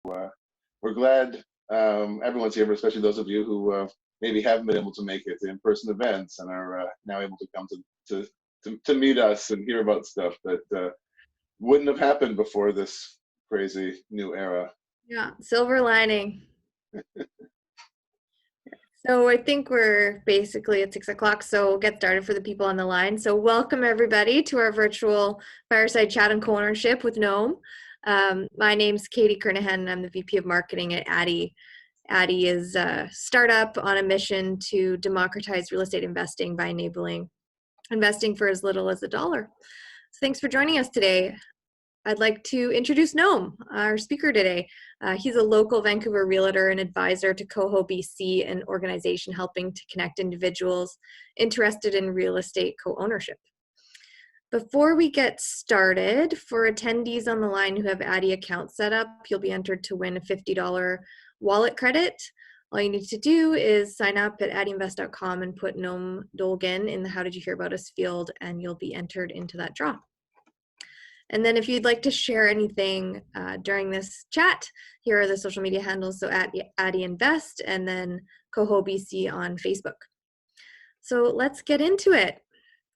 we're glad everyone's here, but especially those of you who maybe haven't been able to make it to in-person events and are now able to come to meet us and hear about stuff that wouldn't have happened before this crazy new era. Yeah, silver lining. So I think we're basically at 6 o'clock, so we'll get started for the people on the line. So welcome everybody to our virtual fireside chat on co-ownership with Noam. My name's Katie Kernahan, and I'm the VP of Marketing at Addy. Addy is a startup on a mission to democratize real estate investing by enabling investing for as little as $1. So thanks for joining us today. I'd like to introduce Noam, our speaker today. He's a local Vancouver realtor and advisor to CoHo BC, an organization helping to connect individuals interested in real estate co-ownership. Before we get started, for attendees on the line who have Addy accounts set up, you'll be entered to win a $50 wallet credit. All you need to do is sign up at addyinvest.com and put Noam Dolgin in the How Did You Hear About Us field, and you'll be entered into that draw. And then if you'd like to share anything during this chat, here are the social media handles. So at Addy Invest and then CoHo BC on Facebook. So let's get into it.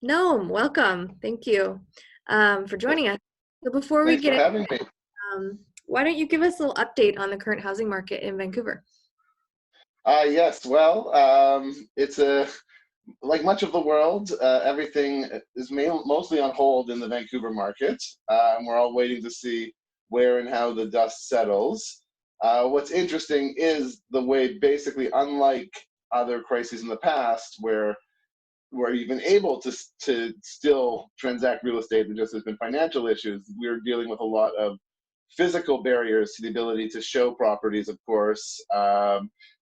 Noam, welcome. Thank you for joining us. So before we get into it, why don't you give us a little update on the current housing market in Vancouver? Yes, well, it's like much of the world, everything is mostly on hold in the Vancouver market. And we're all waiting to see where and how the dust settles. What's interesting is the way, basically, unlike other crises in the past, where you've been able to still transact real estate, and just there's been financial issues, we're dealing with a lot of physical barriers to the ability to show properties, of course.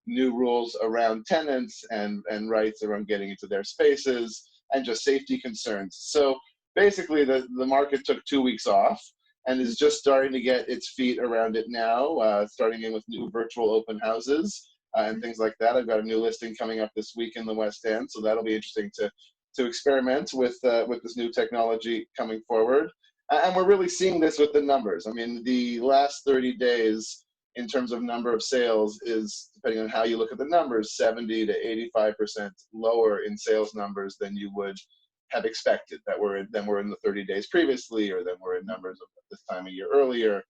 New rules around tenants and rights around getting into their spaces, and just safety concerns. So basically the market took 2 weeks off and is just starting to get its feet around it now, starting in with new virtual open houses and things like that. I've got a new listing coming up this week in the West End, so that'll be interesting to experiment with this new technology coming forward. And we're really seeing this with the numbers. I mean, the last 30 days in terms of number of sales is, depending on how you look at the numbers, 70 to 85% lower in sales numbers than you would have expected that were in the 30 days previously, or than were in numbers of this time a year earlier,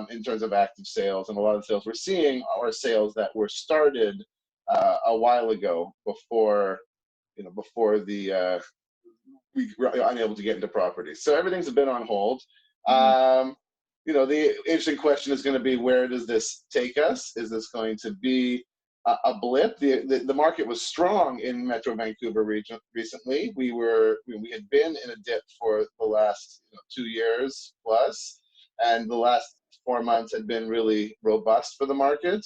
in terms of active sales. And a lot of the sales we're seeing are sales that were started a while ago, before we were unable to get into properties. So everything's been on hold. The interesting question is going to be, where does this take us? Is this going to be a blip? The market was strong in Metro Vancouver region recently. We had been in a dip for the last 2 years plus, and the last 4 months had been really robust for the market.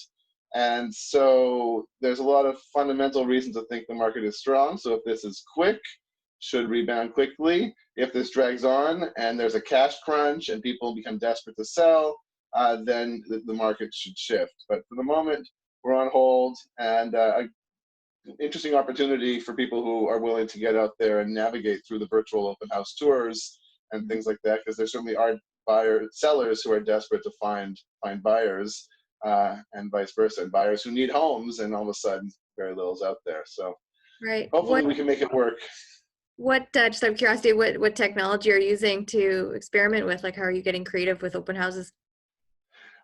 And so there's a lot of fundamental reasons to think the market is strong. So if this is quick, should rebound quickly. If this drags on and there's a cash crunch and people become desperate to sell, then the market should shift. But for the moment, we're on hold, and an interesting opportunity for people who are willing to get out there and navigate through the virtual open house tours and things like that, because there certainly are sellers who are desperate to find buyers, and vice versa, and buyers who need homes, and all of a sudden very little's out there. So right. Hopefully we can make it work. What, just out of curiosity, what technology are you using to experiment with? Like, how are you getting creative with open houses?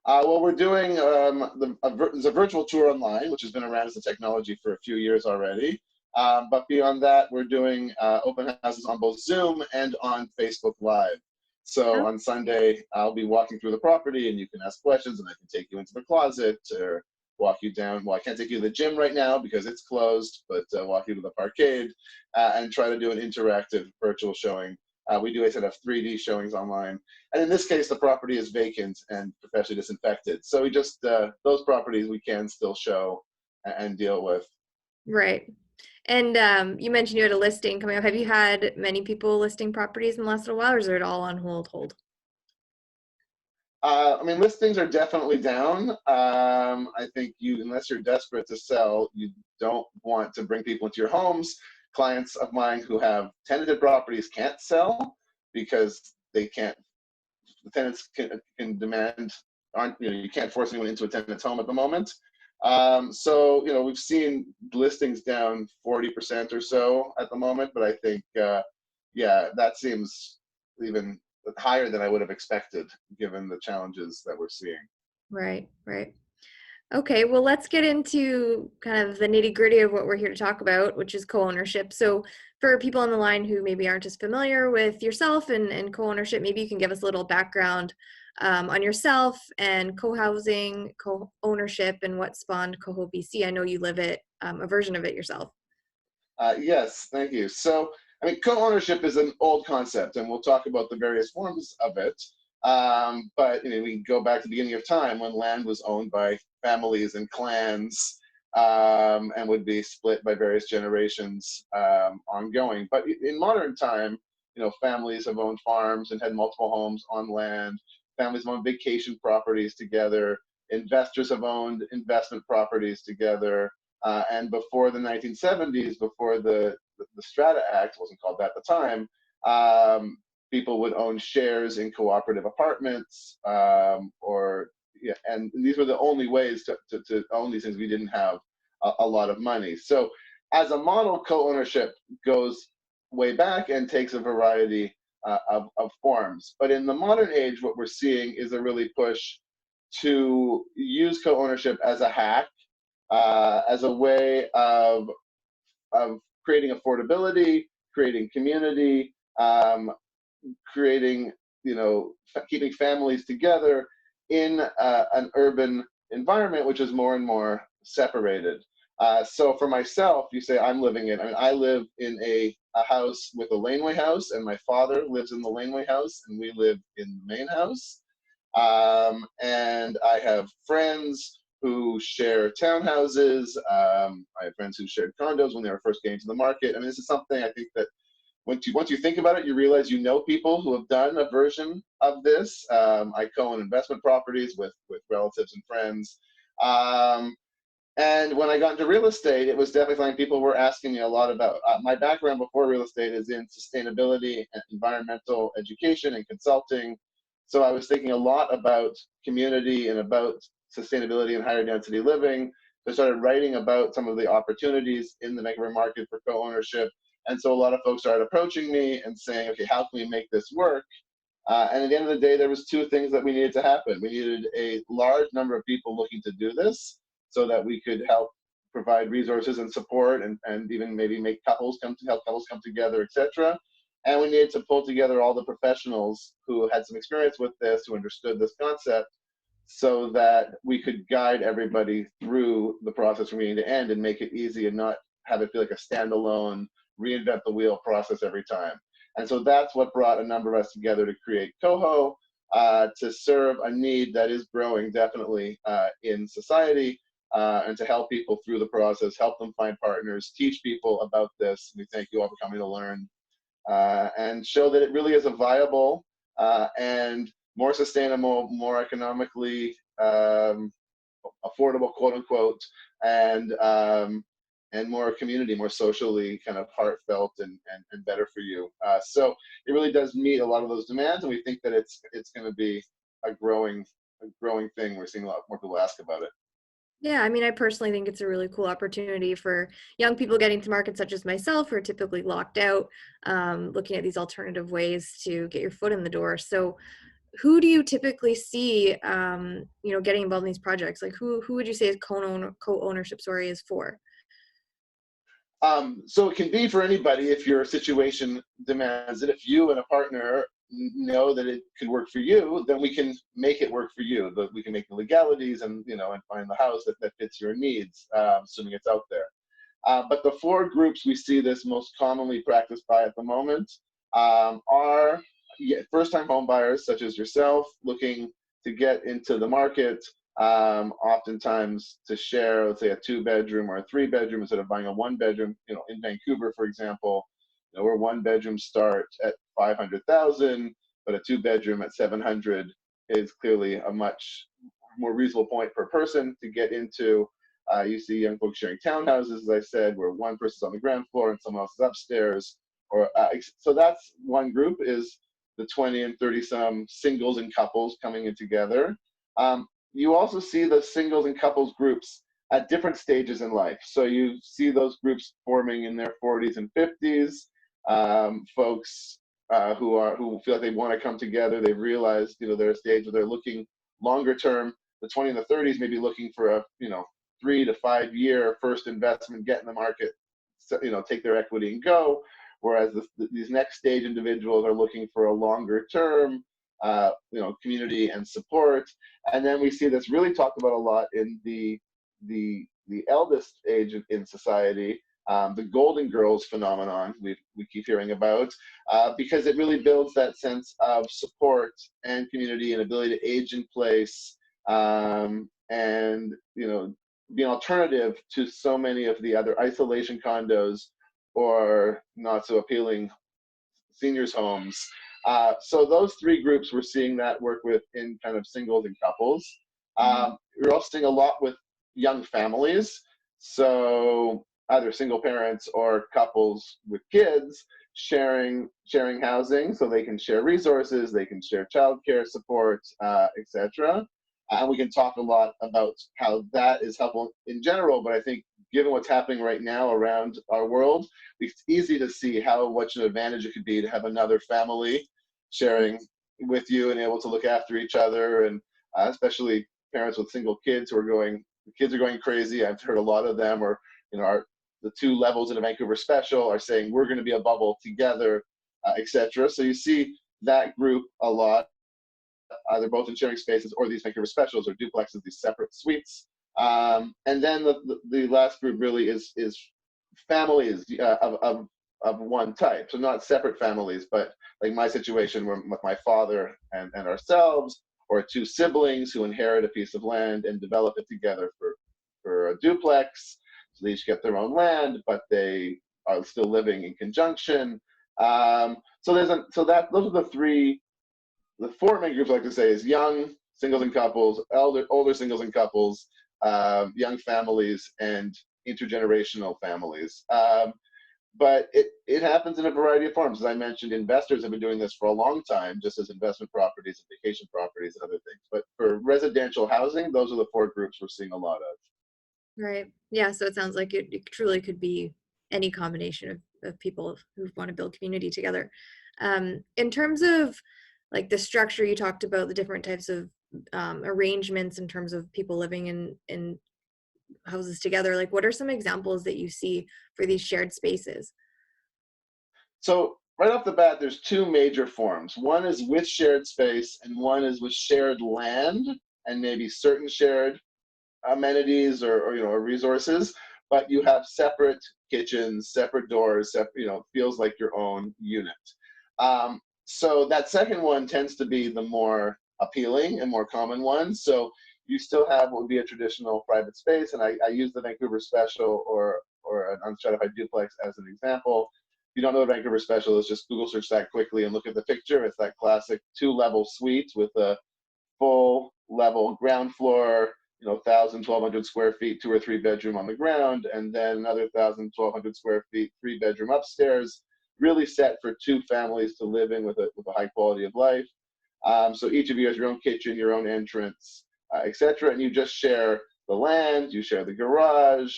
Well, we're doing there's a virtual tour online, which has been around as a technology for a few years already. But beyond that, we're doing open houses on both Zoom and on Facebook Live. So on Sunday, I'll be walking through the property, and you can ask questions, and I can take you into the closet or walk you down. Well, I can't take you to the gym right now because it's closed, but walk you to the parkade and try to do an interactive virtual showing. We do a set of 3D showings online. And in this case, the property is vacant and professionally disinfected. So we just, those properties we can still show and deal with. Right. And you mentioned you had a listing coming up. Have you had many people listing properties in the last little while, or is it all on hold? I mean, listings are definitely down. I think unless you're desperate to sell, you don't want to bring people into your homes. Clients of mine who have tenanted properties can't sell because they can't. The tenants can demand aren't, you can't force anyone into a tenant's home at the moment. So, we've seen listings down 40% or so at the moment, but I think, yeah, that seems even higher than I would have expected given the challenges that we're seeing. Right, right. Okay, well, let's get into kind of the nitty gritty of what we're here to talk about, which is co-ownership. So, for people on the line who maybe aren't as familiar with yourself and co-ownership, maybe you can give us a little background on yourself and co-housing, co-ownership, and what spawned Coho BC. I know you live it, a version of it yourself. Yes, thank you. So, I mean, co-ownership is an old concept, and we'll talk about the various forms of it. But we can go back to the beginning of time when land was owned by families and clans, and would be split by various generations ongoing. But in modern time, families have owned farms and had multiple homes on land. Families have owned vacation properties together. Investors have owned investment properties together. And before the 1970s, before the Strata Act, wasn't called that at the time, people would own shares in cooperative apartments, and these were the only ways to own these things. We didn't have a lot of money. So as a model, co-ownership goes way back and takes a variety of forms. But in the modern age, what we're seeing is a really push to use co-ownership as a hack, as a way of creating affordability, creating community, creating, keeping families together in an urban environment, which is more and more separated. So for myself, you say I mean, I live in a house with a laneway house, and my father lives in the laneway house, and we live in the main house. And I have friends who share townhouses. I have friends who shared condos when they were first getting to the market. I mean, this is something I think that once you think about it, you realize people who have done a version of this. I co-own investment properties with relatives and friends. And when I got into real estate, it was definitely something people were asking me a lot about. My background before real estate is in sustainability and environmental education and consulting. So I was thinking a lot about community and about sustainability and higher density living. So I started writing about some of the opportunities in the Vancouver market for co-ownership. And so a lot of folks started approaching me and saying, okay, how can we make this work? And at the end of the day, there was two things that we needed to happen. We needed a large number of people looking to do this so that we could help provide resources and support, and even maybe make help couples come together, etc. And we needed to pull together all the professionals who had some experience with this, who understood this concept, so that we could guide everybody through the process from beginning to end and make it easy and not have it feel like a standalone, reinvent the wheel process every time. And so that's what brought a number of us together to create CoHo, to serve a need that is growing definitely in society, and to help people through the process, help them find partners, teach people about this. We thank you all for coming to learn, and show that it really is a viable and more sustainable, more economically affordable, quote unquote, and more community, more socially kind of heartfelt and better for you. So it really does meet a lot of those demands, and we think that it's going to be a growing thing. We're seeing a lot more people ask about it. Yeah, I mean, I personally think it's a really cool opportunity for young people getting to markets such as myself, who are typically locked out, looking at these alternative ways to get your foot in the door. So, who do you typically see, getting involved in these projects? Like, who would you say is co-ownership, sorry, is for? So it can be for anybody if your situation demands it. If you and a partner know that it could work for you, then we can make it work for you. We can make the legalities and find the house that fits your needs, assuming it's out there. But the four groups we see this most commonly practiced by at the moment are first-time home buyers, such as yourself, looking to get into the market, oftentimes to share, let's say, a 2-bedroom or a 3-bedroom instead of buying a 1-bedroom. In Vancouver, for example, where 1-bedrooms start at 500,000, but a 2-bedroom at 700 is clearly a much more reasonable point per person to get into. You see young folks sharing townhouses, as I said, where one person's on the ground floor and someone else is upstairs. So that's one group, is the 20 and 30 some singles and couples coming in together. You also see the singles and couples groups at different stages in life. So you see those groups forming in their 40s and 50s. Folks who feel like they want to come together. They've realized, they're at a stage where they're looking longer term. The 20 and the 30s may be looking for a 3 to 5 year first investment, get in the market, take their equity and go. Whereas these next stage individuals are looking for a longer term, community and support. And then we see this really talked about a lot in the eldest age in society, the Golden Girls phenomenon we keep hearing about, because it really builds that sense of support and community and ability to age in place, and be an alternative to so many of the other isolation condos or not so appealing seniors homes. So those three groups we're seeing that work with in kind of singles and couples. We're also seeing a lot with young families. So either single parents or couples with kids sharing housing, so they can share resources, they can share childcare support, etc. And we can talk a lot about how that is helpful in general, but I think given what's happening right now around our world, it's easy to see how much an advantage it could be to have another family sharing with you and able to look after each other, and especially parents with single kids who are the kids are going crazy. I've heard a lot of them, or the two levels in a Vancouver special are saying we're going to be a bubble together, etc. So you see that group a lot, either both in sharing spaces or these Vancouver specials or duplexes, these separate suites. And then the last group really is families of one type. So not separate families, but like my situation where with my father and ourselves, or two siblings who inherit a piece of land and develop it together for a duplex. So they each get their own land, but they are still living in conjunction. So those are the four main groups I like to say is young singles and couples, older singles and couples, young families, and intergenerational families. But it happens in a variety of forms. As I mentioned, investors have been doing this for a long time, just as investment properties and vacation properties and other things. But for residential housing, those are the four groups we're seeing a lot of. Right. Yeah. So it sounds like it truly could be any combination of people who want to build community together. In terms of like the structure, you talked about the different types of arrangements in terms of people living in houses together. Like, what are some examples that you see for these shared spaces? So right off the bat, there's two major forms. One is with shared space, and one is with shared land and maybe certain shared amenities or resources, but you have separate kitchens, separate doors, feels like your own unit. So that second one tends to be the more appealing and more common one. So you still have what would be a traditional private space, and I use the Vancouver Special or an unstratified duplex as an example. If you don't know what Vancouver Special is, just Google search that quickly and look at the picture. It's that classic 2-level suite with a full level ground floor, 1,000, 1,200 square feet, 2 or 3 bedroom on the ground, and then another 1,000, 1,200 square feet, 3 bedroom upstairs, really set for 2 families to live in with a high quality of life. So each of you has your own kitchen, your own entrance, etc. And you just share the land, you share the garage,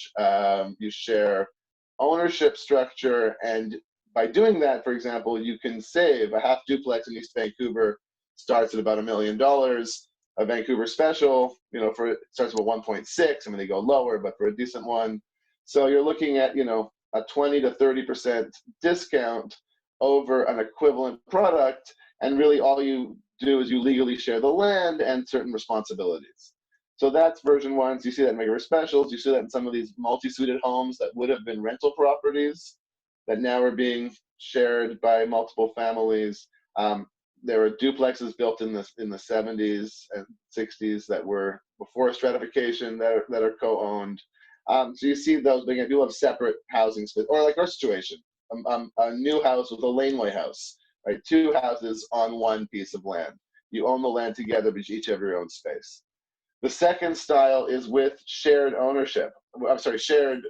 you share ownership structure. And by doing that, for example, you can save a half duplex in East Vancouver starts at about $1 million. A Vancouver Special, it starts with 1.6. I mean, they go lower, but for a decent one. So you're looking at, a 20 to 30% discount over an equivalent product. And really all you do is you legally share the land and certain responsibilities. So that's version 1. So you see that in Vancouver Specials. You see that in some of these multi-suited homes that would have been rental properties that now are being shared by multiple families. There were duplexes built in the 70s and 60s that were before stratification that are co-owned. So you see those being, people have separate housing space, or like our situation, a new house with a laneway house, right? 2 houses on 1 piece of land. You own the land together, but you each have your own space. The second style is with shared ownership. I'm sorry, shared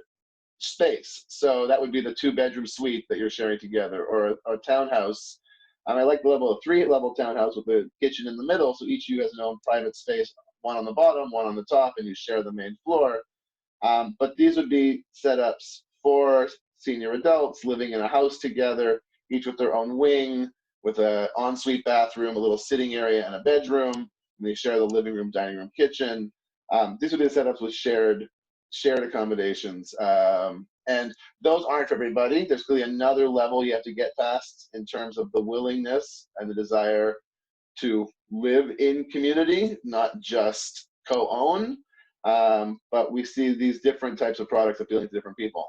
space. So that would be the 2-bedroom suite that you're sharing together, or a townhouse. And I like the 3-level townhouse with the kitchen in the middle, so each of you has their own private space one on the bottom, one on the top, and you share the main floor. But these would be setups for senior adults living in a house together, each with their own wing, with an ensuite bathroom, a little sitting area, and a bedroom. And they share the living room, dining room, kitchen. These would be the setups with shared accommodations. And those aren't for everybody. There's clearly another level you have to get past in terms of the willingness and the desire to live in community, not just co-own. But we see these different types of products appealing to different people.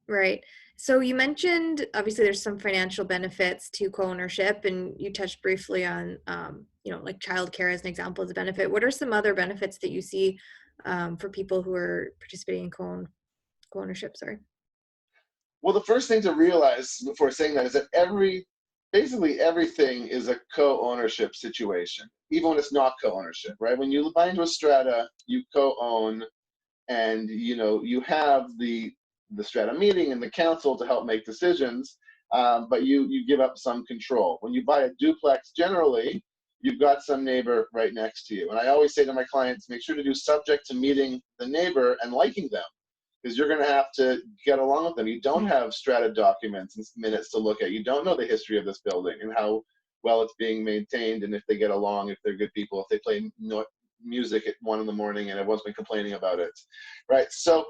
Right. So you mentioned obviously there's some financial benefits to co-ownership, and you touched briefly on like childcare as an example as a benefit. What are some other benefits that you see for people who are participating in co-ownership? Sorry. Well, the first thing to realize before saying that is that basically everything is a co-ownership situation, even when it's not co-ownership, right? When you buy into a strata, you co-own, and you have the strata meeting and the council to help make decisions, but you give up some control. When you buy a duplex, generally, you've got some neighbor right next to you. And I always say to my clients, make sure to do subject to meeting the neighbor and liking them, because you're going to have to get along with them. You don't have strata documents and minutes to look at. You don't know the history of this building and how well it's being maintained, and if they get along, if they're good people, if they play music at 1 a.m. and everyone's been complaining about it, right? So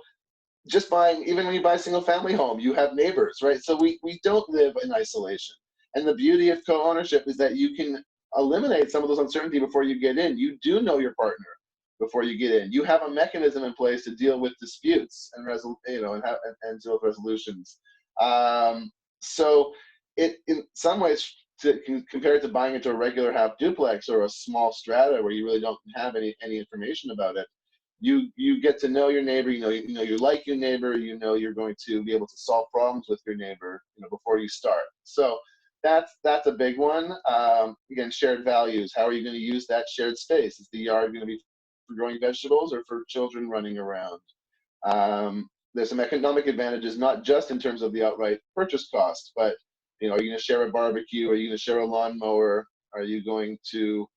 just buying, even when you buy a single family home, you have neighbors, right? So we don't live in isolation. And the beauty of co-ownership is that you can eliminate some of those uncertainty before you get in. You do know your partner before you get in. You have a mechanism in place to deal with disputes and and deal with resolutions. So it, in some ways, compare it to buying into a regular half duplex or a small strata where you really don't have any information about it. You get to know your neighbor. You like your neighbor. You're going to be able to solve problems with your neighbor before you start. So that's a big one. Again, shared values. How are you going to use that shared space? Is the yard going to be for growing vegetables or for children running around? There's some economic advantages, not just in terms of the outright purchase cost, but are you going to share a barbecue? Are you going to share a lawnmower? Are you going to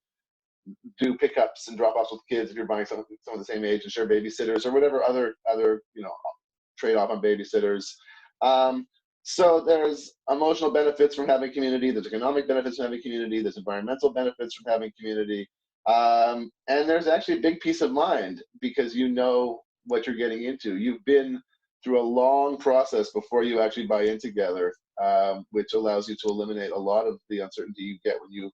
do pickups and drop-offs with kids if you're buying some of the same age, and share babysitters or whatever other trade-off on babysitters? So there's emotional benefits from having community. There's economic benefits from having community. There's environmental benefits from having community. And there's actually a big peace of mind because you know what you're getting into. You've been through a long process before you actually buy in together, which allows you to eliminate a lot of the uncertainty you get when you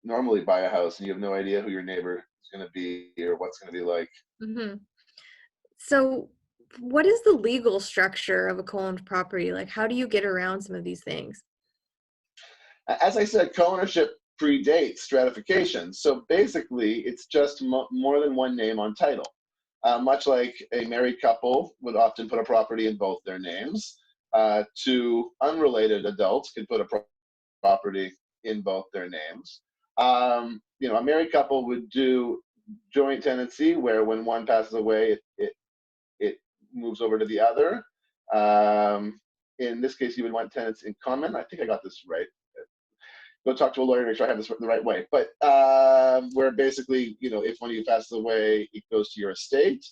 normally buy a house and you have no idea who your neighbor is going to be or what's going to be like. Mm-hmm. So what is the legal structure of a co-owned property? Like, how do you get around some of these things? As I said, co-ownership predates stratification. So basically, it's just more than one name on title. Much like a married couple would often put a property in both their names, two unrelated adults can put a property in both their names. A married couple would do joint tenancy, where when one passes away, it moves over to the other. In this case, you would want tenants in common. I think I got this right. Go talk to a lawyer to make sure I have this the right way. But where basically, if one of you passes away, it goes to your estate.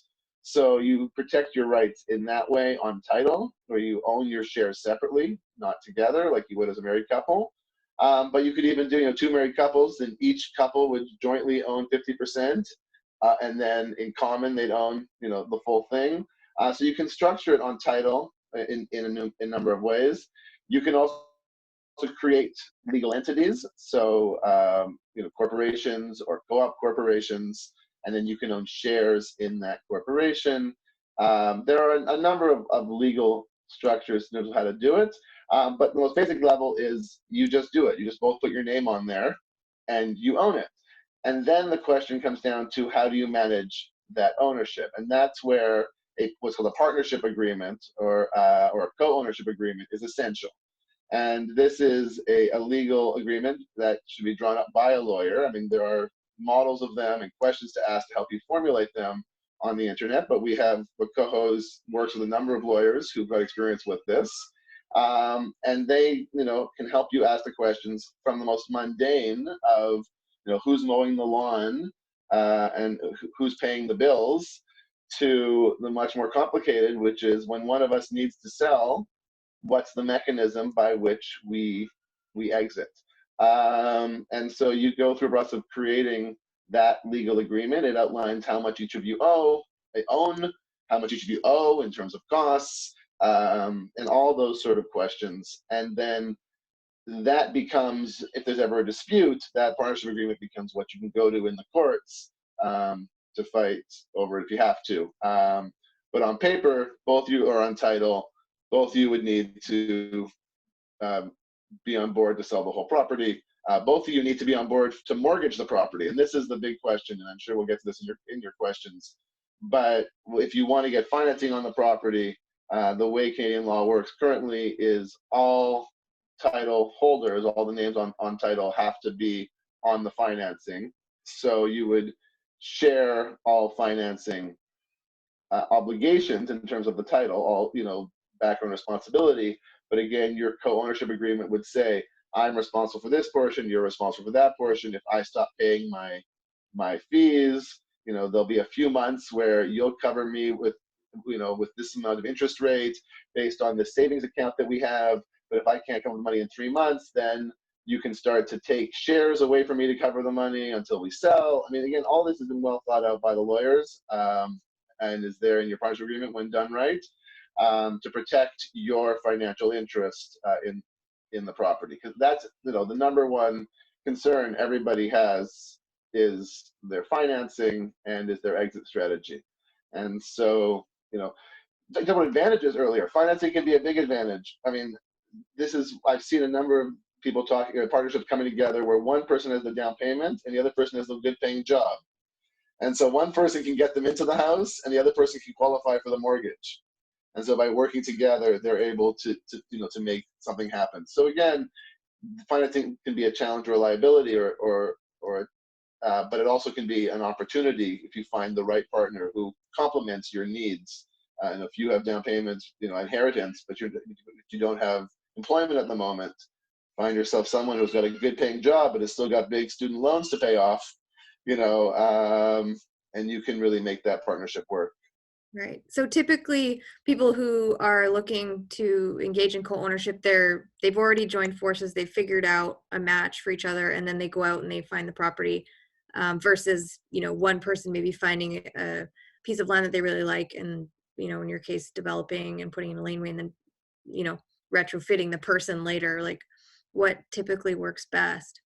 So you protect your rights in that way on title, where you own your shares separately, not together, like you would as a married couple. But you could even do, two married couples, and each couple would jointly own 50%, and then in common they'd own, the full thing. So you can structure it on title in a number of ways. You can also create legal entities, so corporations or co-op corporations, and then you can own shares in that corporation. There are a number of legal structures in terms of how to do it. But the most basic level is you just do it. You just both put your name on there and you own it. And then the question comes down to, how do you manage that ownership? And that's where what's called a partnership agreement or a co-ownership agreement is essential. And this is a legal agreement that should be drawn up by a lawyer. I mean, there are models of them and questions to ask to help you formulate them on the internet, but CoHo works with a number of lawyers who've got experience with this. And they, can help you ask the questions from the most mundane of, who's mowing the lawn and who's paying the bills, to the much more complicated, which is when one of us needs to sell, what's the mechanism by which we exit. And so you go through a process of creating that legal agreement. It outlines how much each of you own, how much each of you owe in terms of costs, and all those sort of questions. And then that becomes, if there's ever a dispute, that partnership agreement becomes what you can go to in the courts to fight over if you have to. But on paper, both you are on title, both you would need to be on board to sell the whole property. Both of you need to be on board to mortgage the property. And this is the big question, and I'm sure we'll get to this in your questions. But if you want to get financing on the property, the way Canadian law works currently is all title holders, all the names on title have to be on the financing. So you would share all financing obligations in terms of the title, all, background responsibility. But again, your co-ownership agreement would say, I'm responsible for this portion, you're responsible for that portion. If I stop paying my fees, there'll be a few months where you'll cover me with this amount of interest rate based on the savings account that we have. But if I can't come with money in 3 months, then you can start to take shares away from me to cover the money until we sell. I mean, again, all this has been well thought out by the lawyers, and is there in your partnership agreement when done right, to protect your financial interest in the property. Because that's, the number one concern everybody has is their financing and is their exit strategy. And so, talking about advantages earlier, financing can be a big advantage. I mean, I've seen a number of people talking, partnerships coming together where one person has the down payment and the other person has a good paying job. And so one person can get them into the house and the other person can qualify for the mortgage. And so by working together, they're able to make something happen. So again, financing can be a challenge or a liability, but it also can be an opportunity if you find the right partner who complements your needs. And if you have down payments, inheritance, but you don't have employment at the moment, find yourself someone who's got a good paying job but has still got big student loans to pay off, and you can really make that partnership work. Right. So typically people who are looking to engage in co-ownership, they've already joined forces, they've figured out a match for each other, and then they go out and they find the property, versus, one person maybe finding a piece of land that they really like and, in your case, developing and putting in a laneway and then, retrofitting the person later. Like, what typically works best?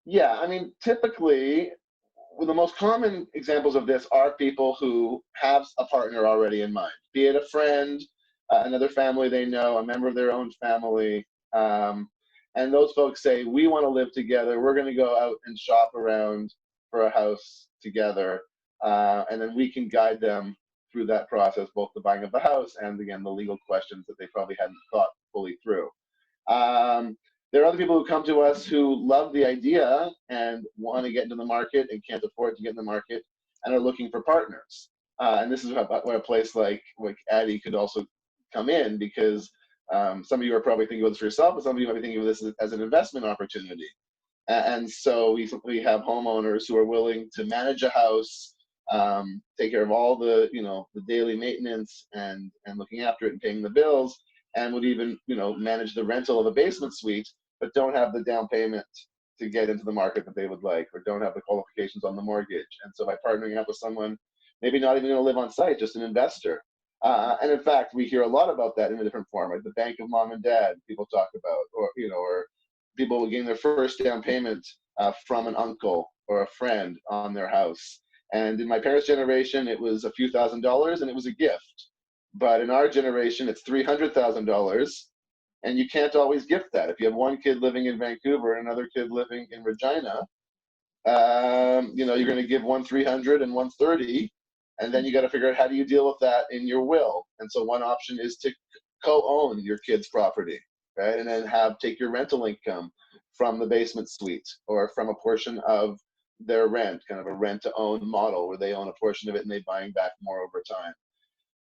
Yeah, I mean, typically, the most common examples of this are people who have a partner already in mind, be it a friend, another family they know, a member of their own family. And those folks say, we want to live together. We're going to go out and shop around for a house together. And then we can guide them through that process, both the buying of the house and, again, the legal questions that they probably hadn't thought fully through. There are other people who come to us who love the idea and want to get into the market and can't afford to get in the market and are looking for partners. And this is where a place like Addy could also come in, because some of you are probably thinking about this for yourself, but some of you might be thinking of this as an investment opportunity. And so we have homeowners who are willing to manage a house, take care of all the the daily maintenance and looking after it and paying the bills, and would even manage the rental of a basement suite, but don't have the down payment to get into the market that they would like, or don't have the qualifications on the mortgage. And so by partnering up with someone, maybe not even going to live on site, just an investor. And in fact, we hear a lot about that in a different form, like the bank of mom and dad people talk about, or people getting their first down payment from an uncle or a friend on their house. And in my parents' generation, it was a few $1,000s and it was a gift. But in our generation, it's $300,000, and you can't always gift that. If you have one kid living in Vancouver and another kid living in Regina, you're going to give one 300 and one 30, and then you got to figure out how do you deal with that in your will. And so one option is to co-own your kid's property, right? And then take your rental income from the basement suite or from a portion of their rent, kind of a rent-to-own model where they own a portion of it and they're buying back more over time.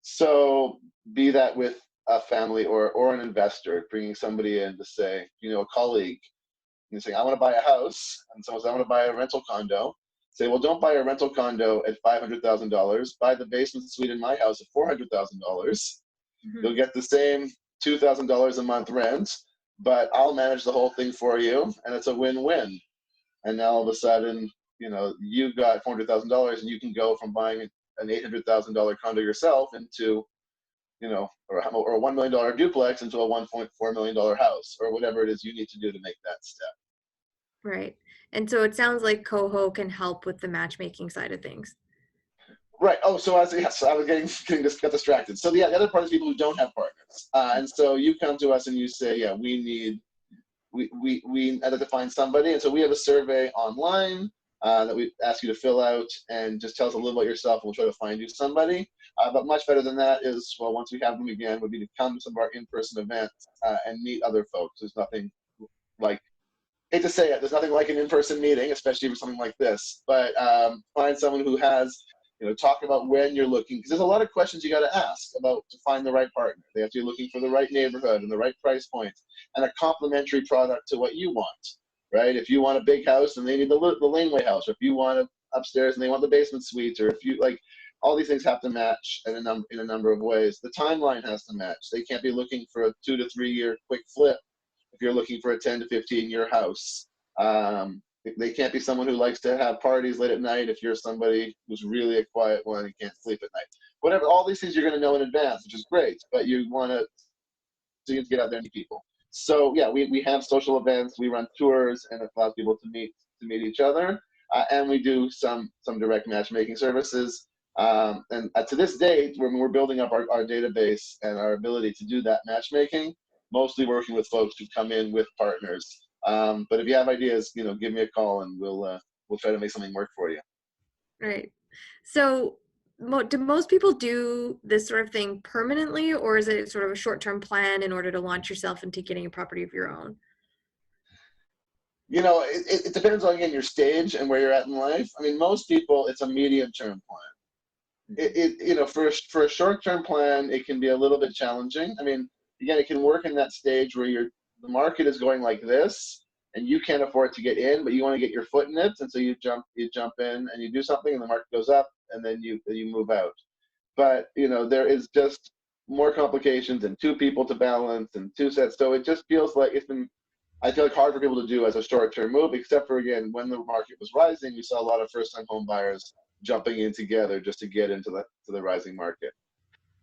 So be that with a family or an investor, bringing somebody in to say, a colleague, and saying, I want to buy a house, and someone says, I want to buy a rental condo. say, well, don't buy a rental condo at $500,000. Buy the basement suite in my house at $400,000. You'll get the same $2,000 a month rent, but I'll manage the whole thing for you, and it's a win-win. And now all of a sudden, you've got $400,000, and you can go from buying an $800,000 condo yourself into, or a $1 million duplex into a $1.4 million house, or whatever it is you need to do to make that step. Right. And so it sounds like Coho can help with the matchmaking side of things. Right. Oh, so I was getting got distracted. So the other part is people who don't have partners, and so you come to us and you say, yeah, we had to find somebody, and so we have a survey online that we ask you to fill out, and just tell us a little about yourself, and we'll try to find you somebody. But much better than that is, well, once we have them again, would be to come to some of our in-person events and meet other folks. There's nothing like, hate to say it, there's nothing like an in-person meeting, especially for something like this. But find someone who has, talk about when you're looking, because there's a lot of questions you got to ask about to find the right partner. They have to be looking for the right neighborhood and the right price point and a complementary product to what you want, right? If you want a big house and they need the laneway house, or if you want upstairs and they want the basement suites, or if you all these things have to match in a number of ways. The timeline has to match. They can't be looking for a 2 to 3 year quick flip if you're looking for a 10 to 15 year house. They can't be someone who likes to have parties late at night if you're somebody who's really a quiet one and can't sleep at night. Whatever, all these things you're going to know in advance, which is great, but you want to get out there and meet people. So yeah, we have social events, we run tours, and it allows people to meet each other, and we do some direct matchmaking services. And to this date, when we're building up our database and our ability to do that matchmaking, mostly working with folks who come in with partners. But if you have ideas, give me a call and we'll try to make something work for you. Right. So do most people do this sort of thing permanently, or is it sort of a short-term plan in order to launch yourself into getting a property of your own? It depends on, again, your stage and where you're at in life. I mean, most people, it's a medium-term plan. For a short-term plan, it can be a little bit challenging. I mean, again, it can work in that stage where the market is going like this, and you can't afford to get in, but you want to get your foot in it, and so you jump in and you do something, and the market goes up, and then you move out. But there is just more complications and two people to balance and two sets, so it just feels like I feel like hard for people to do as a short-term move, except for, again, when the market was rising, we saw a lot of first-time home buyers jumping in together just to get into the rising market.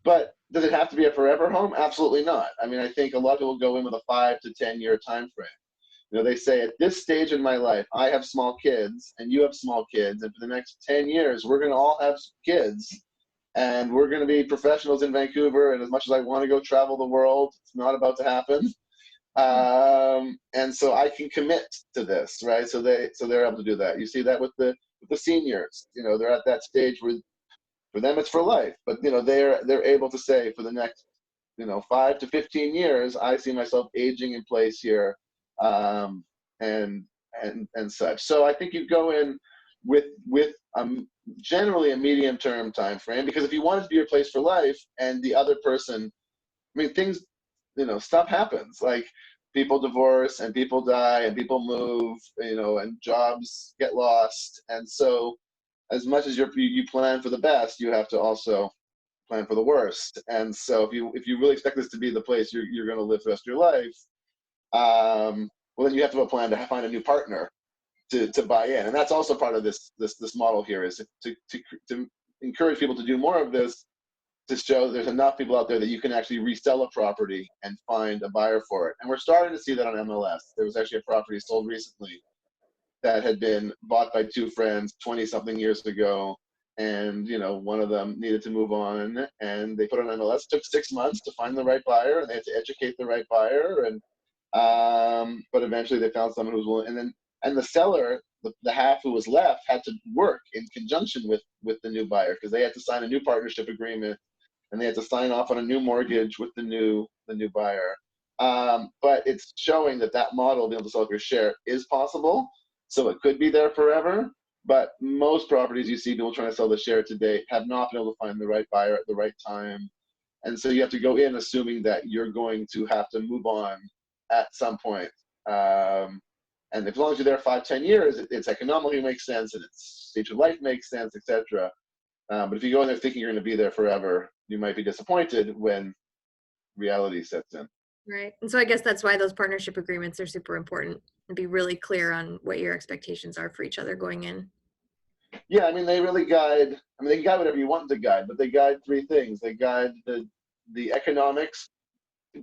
But does it have to be a forever home? Absolutely not. I mean, I think a lot of people go in with a 5 to 10 year time frame. They say, at this stage in my life, I have small kids and you have small kids, and for the next 10 years, we're going to all have kids, and we're going to be professionals in Vancouver, and as much as I want to go travel the world, it's not about to happen. And so I can commit to this, right? So they're able to do that. You see that with the seniors. They're at that stage where for them it's for life, but they're able to say, for the next 5 to 15 years, I see myself aging in place here, and such. So I think you go in with generally a medium term time frame, because if you want it to be your place for life and the other person, I mean, things, stuff happens, like people divorce and people die and people move, and jobs get lost, and so as much as you plan for the best, you have to also plan for the worst. And so if you really expect this to be the place you're going to live the rest of your life, well, then you have to have a plan to find a new partner to buy in. And that's also part of this model here, is to encourage people to do more of this, to show there's enough people out there that you can actually resell a property and find a buyer for it. And we're starting to see that on MLS. There was actually a property sold recently that had been bought by two friends 20-something years ago, and one of them needed to move on, and they put it on MLS. It took 6 months to find the right buyer, and they had to educate the right buyer, and but eventually they found someone who was willing. And the seller, the half who was left, had to work in conjunction with the new buyer, because they had to sign a new partnership agreement, and they had to sign off on a new mortgage with the new buyer. But it's showing that model, being able to sell your share, is possible. So it could be there forever, but most properties you see people trying to sell the share today have not been able to find the right buyer at the right time. And so you have to go in assuming that you're going to have to move on at some point. And as long as you're there 5-10 years, it's economically makes sense, and it's stage of life makes sense, etc. But if you go in there thinking you're going to be there forever, you might be disappointed when reality sets in. Right. And so I guess that's why those partnership agreements are super important, and be really clear on what your expectations are for each other going in. Yeah, I mean, they really guide. I mean, they guide whatever you want to guide, but they guide three things. They guide the economics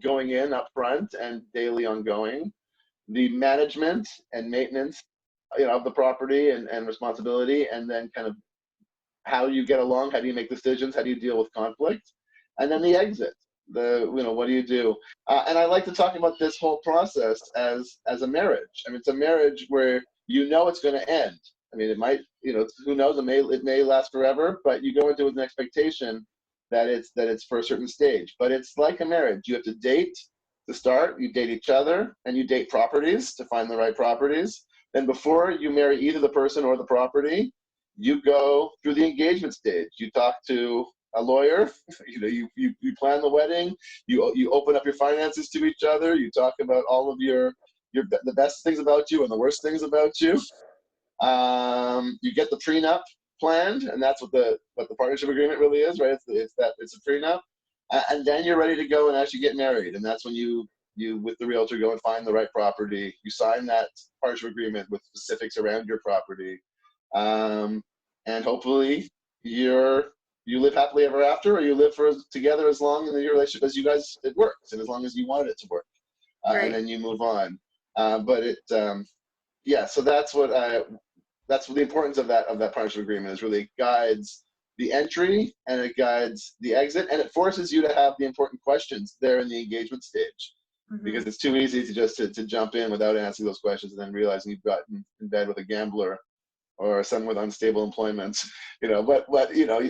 going in up front and daily ongoing, the management and maintenance, of the property and responsibility, and then kind of how you get along, how do you make decisions, how do you deal with conflict, and then the exit. What do you do? And I like to talk about this whole process as a marriage. I mean, it's a marriage where it's going to end. I mean, it might, who knows? It may last forever, but you go into it with an expectation that it's for a certain stage. But it's like a marriage. You have to date to start. You date each other, and you date properties to find the right properties. Then before you marry either the person or the property, you go through the engagement stage. You talk to a lawyer. You plan the wedding. You open up your finances to each other. You talk about all of the best things about you and the worst things about you. You get the prenup planned, and that's what the partnership agreement really is, right? It's a prenup, and then you're ready to go and actually get married, and that's when you with the realtor go and find the right property. You sign that partnership agreement with specifics around your property, and hopefully you live happily ever after, or you live together as long in your relationship as you guys it works, and as long as you want it to work, Right. and then you move on. So that's the importance of that partnership agreement. Is really guides the entry and it guides the exit, and it forces you to have the important questions there in the engagement stage, because it's too easy to just to jump in without answering those questions and then realizing you've gotten in bed with a gambler or someone with unstable employment. But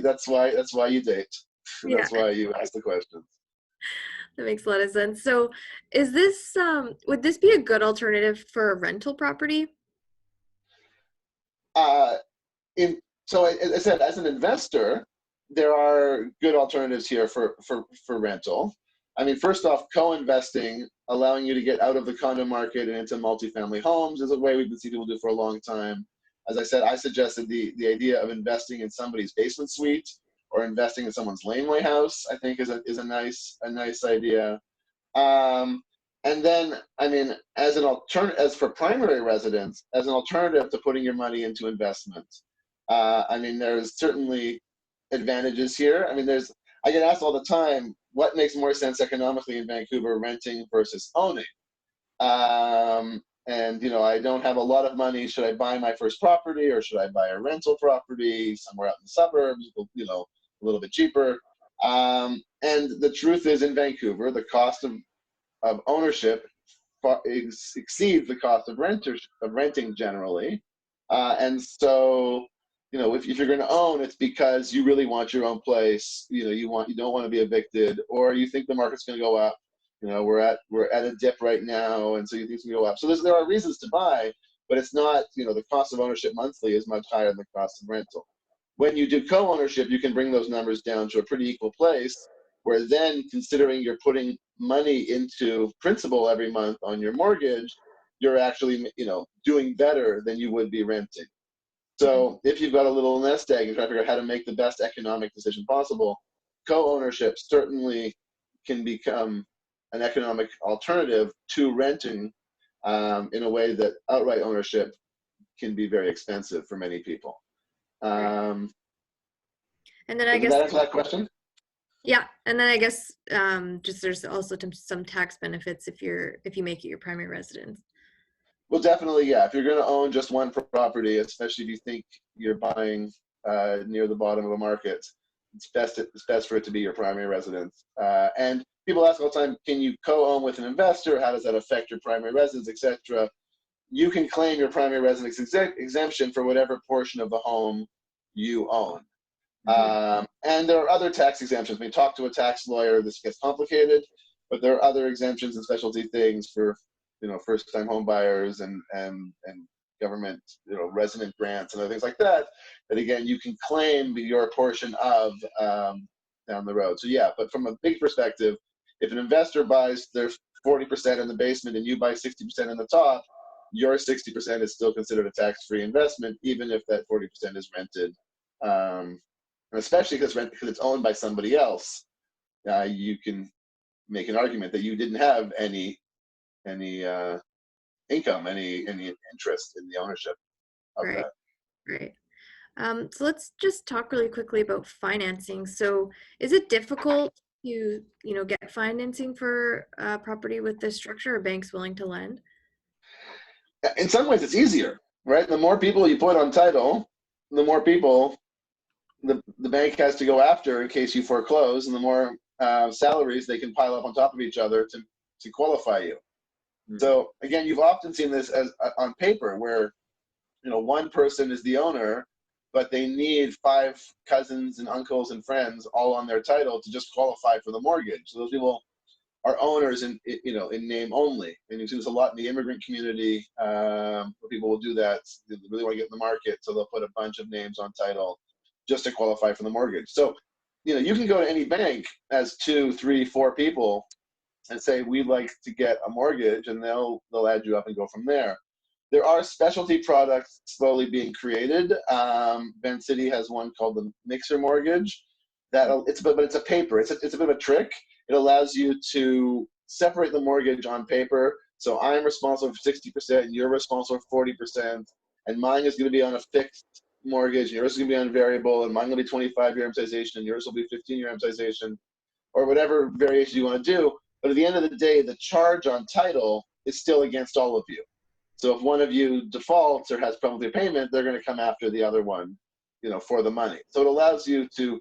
that's why you date. Yeah, That's why you ask the questions. that makes a lot of sense. So is this would this be a good alternative for a rental property? uh so as I said, as an investor, there are good alternatives here for rental. I mean, first off, co-investing, allowing you to get out of the condo market and into multifamily homes, is a way we've been seeing people do for a long time. As I said, I suggested the idea of investing in somebody's basement suite or investing in someone's laneway house, I think is a nice idea. Um, and then, I mean, as for primary residence, as an alternative to putting your money into investments, I mean, there's certainly advantages here. I mean, I get asked all the time, what makes more sense economically in Vancouver, renting versus owning? And I don't have a lot of money. Should I buy my first property, or should I buy a rental property somewhere out in the suburbs, a little bit cheaper? And the truth is, in Vancouver, the cost of ownership exceeds the cost of renting generally. And so, if you're going to own, it's because you really want your own place. You don't want to be evicted, or you think the market's going to go up. We're at a dip right now, and so you think it's going to go up. So there are reasons to buy, but it's not, the cost of ownership monthly is much higher than the cost of rental. When you do co-ownership, you can bring those numbers down to a pretty equal place, where then, considering you're putting money into principal every month on your mortgage, you're actually, doing better than you would be renting. So if you've got a little nest egg and trying to figure out how to make the best economic decision possible, co-ownership certainly can become an economic alternative to renting, in a way that outright ownership can be very expensive for many people. And then I Does guess, that answer that question? yeah, and then I guess just there's also some tax benefits if you make it your primary residence. Well, definitely, yeah. If you're going to own just one property, especially if you think you're buying near the bottom of a market, it's best for it to be your primary residence. And people ask all the time, can you co-own with an investor? How does that affect your primary residence, etc.? You can claim your primary residence exemption for whatever portion of the home you own. And there are other tax exemptions. When you talk to a tax lawyer, this gets complicated, but there are other exemptions and specialty things for first-time home buyers and government resident grants and other things like that. That again, you can claim your portion of down the road. So yeah, but from a big perspective, if an investor buys their 40% in the basement and you buy 60% in the top, your 60% is still considered a tax-free investment, even if that 40% is rented. And especially because it's owned by somebody else, you can make an argument that you didn't have any income, any interest in the ownership of Right, that. right. So let's just talk really quickly about financing. So is it difficult to, get financing for property with this structure? Are banks willing to lend? In some ways, it's easier, right? The more people you put on title, the more people the bank has to go after in case you foreclose, and the more salaries they can pile up on top of each other to qualify you. So again, you've often seen this as on paper, where one person is the owner, but they need 5 cousins and uncles and friends all on their title to just qualify for the mortgage. So those people are owners in name only, and you see this a lot in the immigrant community, where people will do that. They really want to get in the market, so they'll put a bunch of names on title just to qualify for the mortgage. So you can go to any bank as 2, 3, 4 people and say, we'd like to get a mortgage, and they'll add you up and go from there. There are specialty products slowly being created. Van City has one called the Mixer Mortgage. But it's a paper. It's a bit of a trick. It allows you to separate the mortgage on paper. So I'm responsible for 60%, and you're responsible for 40%, and mine is going to be on a fixed mortgage, and yours is going to be on variable, and mine will be 25-year amortization, and yours will be 15-year amortization, or whatever variation you want to do. But at the end of the day, the charge on title is still against all of you. So if one of you defaults or has problem with your payment, they're going to come after the other one, for the money. So it allows you to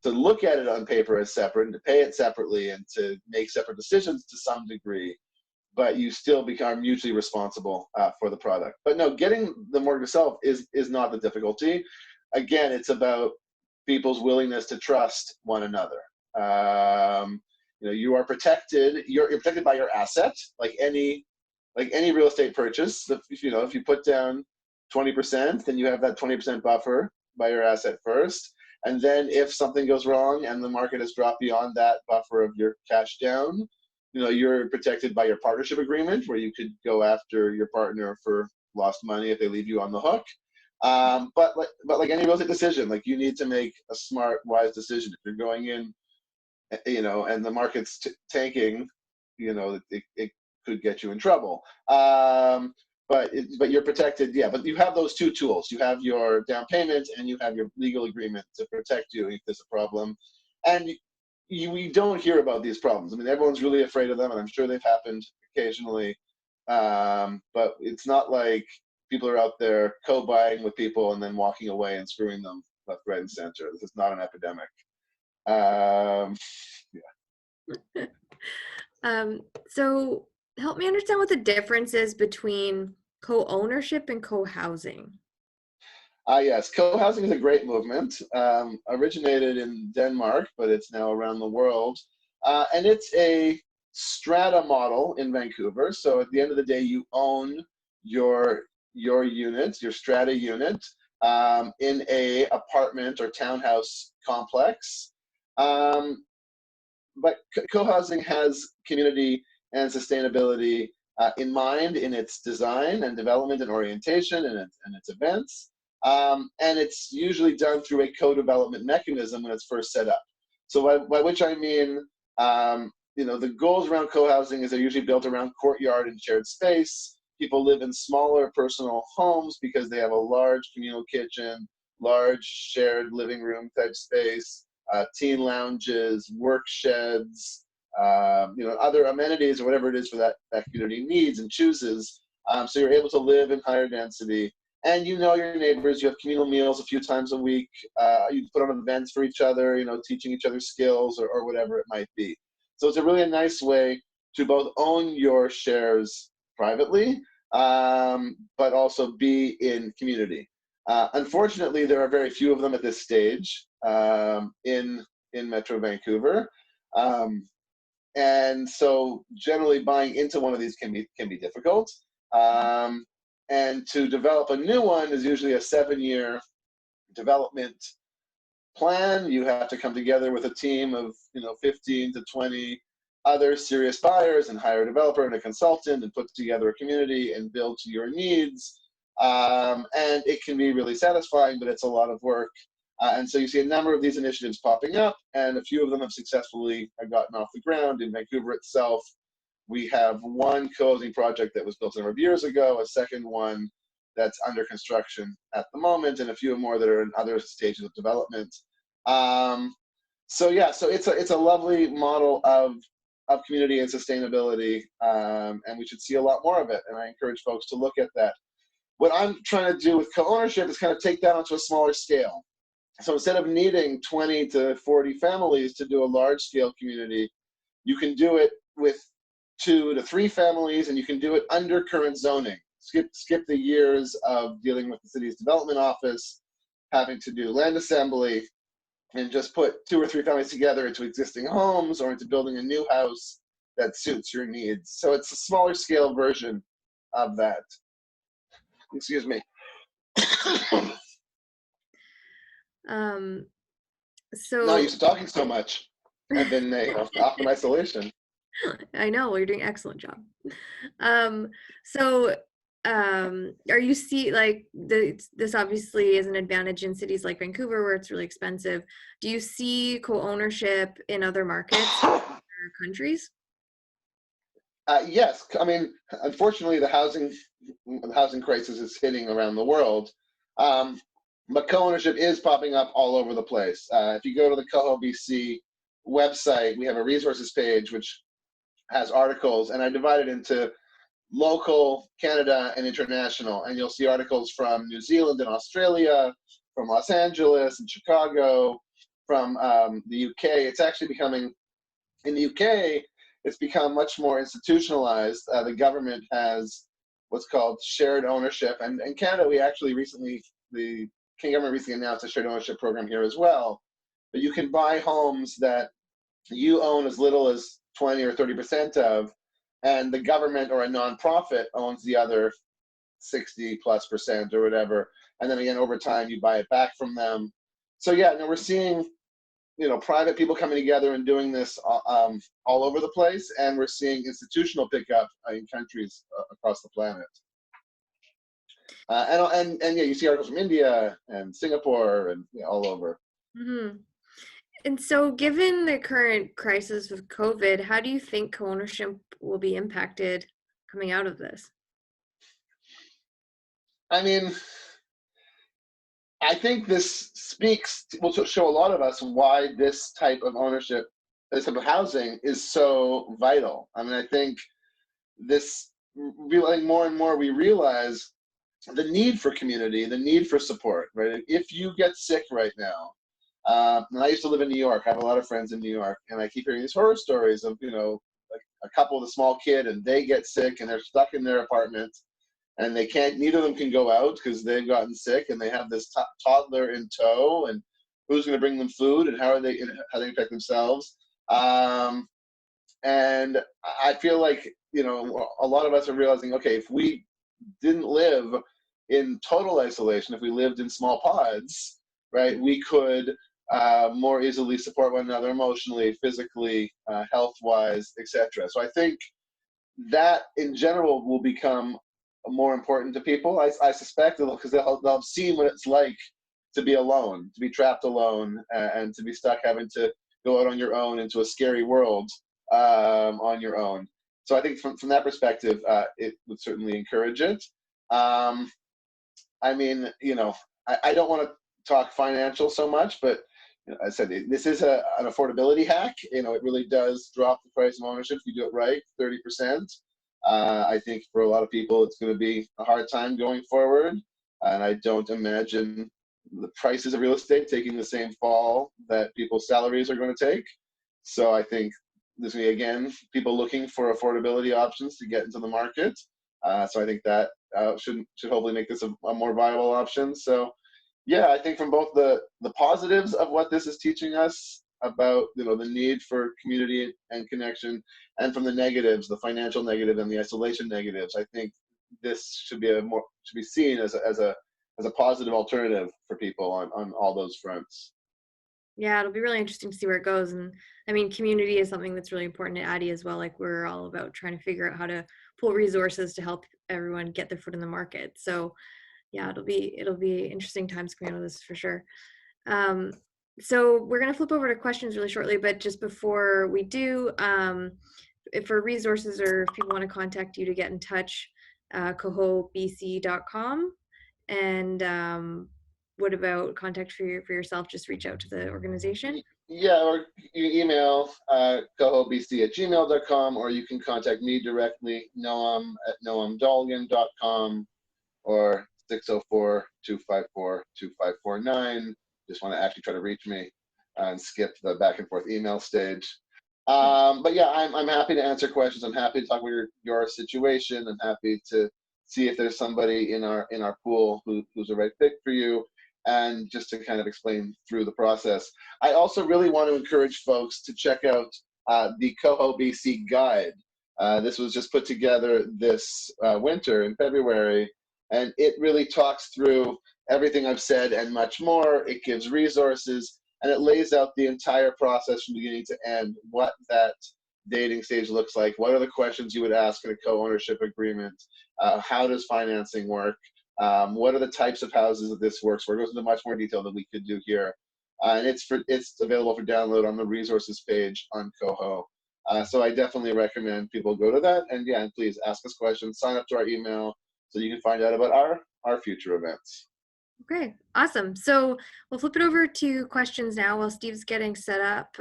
look at it on paper as separate and to pay it separately and to make separate decisions to some degree, but you still become mutually responsible for the product. But no, getting the mortgage itself is not the difficulty. Again, it's about people's willingness to trust one another. You are protected. You're protected by your asset, like any real estate purchase. If you put down 20%, then you have that 20% buffer by your asset first. And then if something goes wrong and the market has dropped beyond that buffer of your cash down, you're protected by your partnership agreement, where you could go after your partner for lost money if they leave you on the hook. But like any real estate decision, like you need to make a smart, wise decision. If you're going in, and the market's tanking, it could get you in trouble. But you're protected, yeah. But you have those 2 tools. You have your down payment, and you have your legal agreement to protect you if there's a problem. And we don't hear about these problems. I mean, everyone's really afraid of them, and I'm sure they've happened occasionally. But it's not like people are out there co-buying with people and then walking away and screwing them left, right, and center. This is not an epidemic. Yeah. So help me understand what the difference is between co-ownership and co-housing. Yes, cohousing is a great movement. Originated in Denmark, but it's now around the world. And it's a strata model in Vancouver. So at the end of the day, you own your unit, your strata unit, in a apartment or townhouse complex. But co-housing has community and sustainability in mind in its design and development and orientation and its events. And it's usually done through a co-development mechanism when it's first set up. So by which I mean, the goals around co-housing is they're usually built around courtyard and shared space. People live in smaller personal homes because they have a large communal kitchen, large shared living room type space, teen lounges, work sheds, other amenities or whatever it is for that community needs and chooses. So you're able to live in higher density, and your neighbors. You have communal meals a few times a week. You put on events for each other, teaching each other skills or whatever it might be. So it's a really nice way to both own your shares privately, but also be in community. Unfortunately, there are very few of them at this stage in Metro Vancouver. And so generally buying into one of these can be difficult. And to develop a new one is usually a 7-year development plan. You have to come together with a team of 15 to 20 other serious buyers and hire a developer and a consultant and put together a community and build to your needs. And it can be really satisfying, but it's a lot of work. And so you see a number of these initiatives popping up, and a few of them have successfully gotten off the ground. In Vancouver itself, we have one co-housing project that was built a number of years ago, a second one that's under construction at the moment, and a few more that are in other stages of development. So yeah, so it's a lovely model of community and sustainability, and we should see a lot more of it. And I encourage folks to look at that. What I'm trying to do with co-ownership is kind of take that onto a smaller scale. So instead of needing 20 to 40 families to do a large scale community, you can do it with 2 to 3 families, and you can do it under current zoning. Skip the years of dealing with the city's development office, having to do land assembly, and just put 2 or 3 families together into existing homes or into building a new house that suits your needs. So it's a smaller scale version of that. Excuse me. Not So used to talking so much. I've been off in isolation. I know, well, you're doing an excellent job. So are you like this obviously is an advantage in cities like Vancouver where it's really expensive. Do you see co-ownership in other markets or countries? Yes, I mean, unfortunately, the housing crisis is hitting around the world, but co-ownership is popping up all over the place. If you go to the CoHo BC website, we have a resources page which has articles, and I divide it into local, Canada, and international. And you'll see articles from New Zealand and Australia, from Los Angeles and Chicago, from the UK. It's actually becoming, in the UK, it's become much more institutionalized. The government has what's called shared ownership. And in Canada, we actually recently, the Canadian government recently announced a shared ownership program here as well. But you can buy homes that you own as little as 20 or 30% of, and the government or a nonprofit owns the other 60+% or whatever. And then again, over time, you buy it back from them. So yeah, no, we're seeing private people coming together and doing this all over the place, and we're seeing institutional pickup in countries across the planet. And yeah, you see articles from India and Singapore and all over. Mm-hmm. And so given the current crisis with COVID, how do you think co-ownership will be impacted coming out of this? I mean, I think this will show a lot of us why this type of ownership, this type of housing is so vital. I mean, I think more and more we realize the need for community, the need for support, right? If you get sick right now, and I used to live in New York, I have a lot of friends in New York, and I keep hearing these horror stories of, like a couple with a small kid, and they get sick and they're stuck in their apartment, and neither of them can go out because they've gotten sick, and they have this toddler in tow, and who's going to bring them food, and how they protect themselves. And I feel like, a lot of us are realizing, okay, if we didn't live in total isolation, if we lived in small pods, right, we could more easily support one another emotionally, physically, health-wise, etc. So I think that in general will become more important to people. I suspect because they'll have seen what it's like to be alone, to be trapped alone, and to be stuck having to go out on your own into a scary world on your own. So I think from that perspective, it would certainly encourage it. I mean, I don't want to talk financial so much, but I said this is an affordability hack. It really does drop the price of ownership if you do it right, 30%. I think for a lot of people, it's going to be a hard time going forward, and I don't imagine the prices of real estate taking the same fall that people's salaries are going to take. So I think there's going to be, again, people looking for affordability options to get into the market. So I think that should hopefully make this a more viable option. So yeah, I think from both the positives of what this is teaching us about the need for community and connection, and from the negatives, the financial negative and the isolation negatives, I think this should be seen as a positive alternative for people on all those fronts. Yeah, it'll be really interesting to see where it goes. And I mean, community is something that's really important to Addy as well. Like we're all about trying to figure out how to pull resources to help everyone get their foot in the market. So yeah, it'll be interesting times coming out of this for sure. Um, so we're gonna flip over to questions really shortly, but just before we do, if for resources or if people want to contact you to get in touch, cohobc.com. And what about contact for yourself? Just reach out to the organization. Yeah, or you email cohobc@gmail.com, or you can contact me directly, Noam at noamdolgin.com, or 604-254-2549. Just want to actually try to reach me and skip the back and forth email stage. But yeah, I'm happy to answer questions. I'm happy to talk about your situation. I'm happy to see if there's somebody in our pool who's a right fit for you, and just to kind of explain through the process. I also really want to encourage folks to check out the Coho BC guide. This was just put together this winter in February, and it really talks through everything I've said and much more. It gives resources, and it lays out the entire process from beginning to end, what that dating stage looks like, what are the questions you would ask in a co-ownership agreement, how does financing work, what are the types of houses that this works for. It goes into much more detail than we could do here. And it's available for download on the resources page on Coho. So I definitely recommend people go to that, and yeah, and please ask us questions, sign up to our email so you can find out about our future events. Okay, awesome. So we'll flip it over to questions now while Steve's getting set up.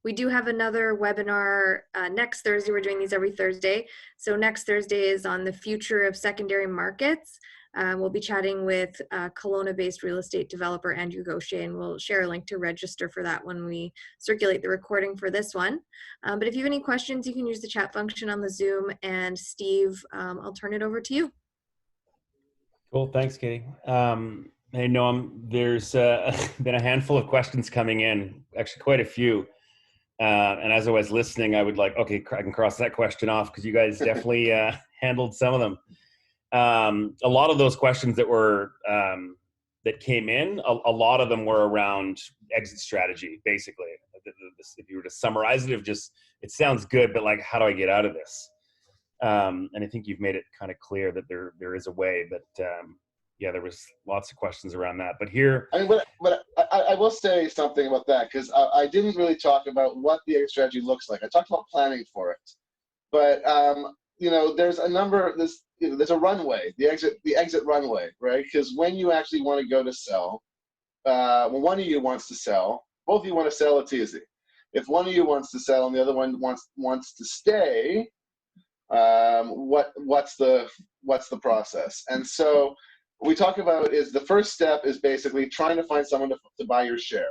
We do have another webinar next Thursday. We're doing these every Thursday. So next Thursday is on the future of secondary markets. We'll be chatting with Kelowna-based real estate developer Andrew Gaucher, and we'll share a link to register for that when we circulate the recording for this one. But if you have any questions, you can use the chat function on the Zoom. And Steve, I'll turn it over to you. Cool, thanks, Katie. Hey, Noam, there's been a handful of questions coming in, actually quite a few. And as I was listening, I would like, okay, I can cross that question off because you guys definitely handled some of them. A lot of those questions that were that came in, a lot of them were around exit strategy, basically. If you were to summarize it, it sounds good, but like, how do I get out of this? And I think you've made it kind of clear that there is a way, but yeah, there was lots of questions around that. But here, I mean, but I will say something about that, because I didn't really talk about what the exit strategy looks like. I talked about planning for it, but you know, there's a number. There's a runway, the exit runway, right? Because when you actually want to go to sell, when one of you wants to sell, both of you want to sell, it's easy. If one of you wants to sell and the other one wants to stay, what's the process? And so what we talk about is the first step is basically trying to find someone to buy your share,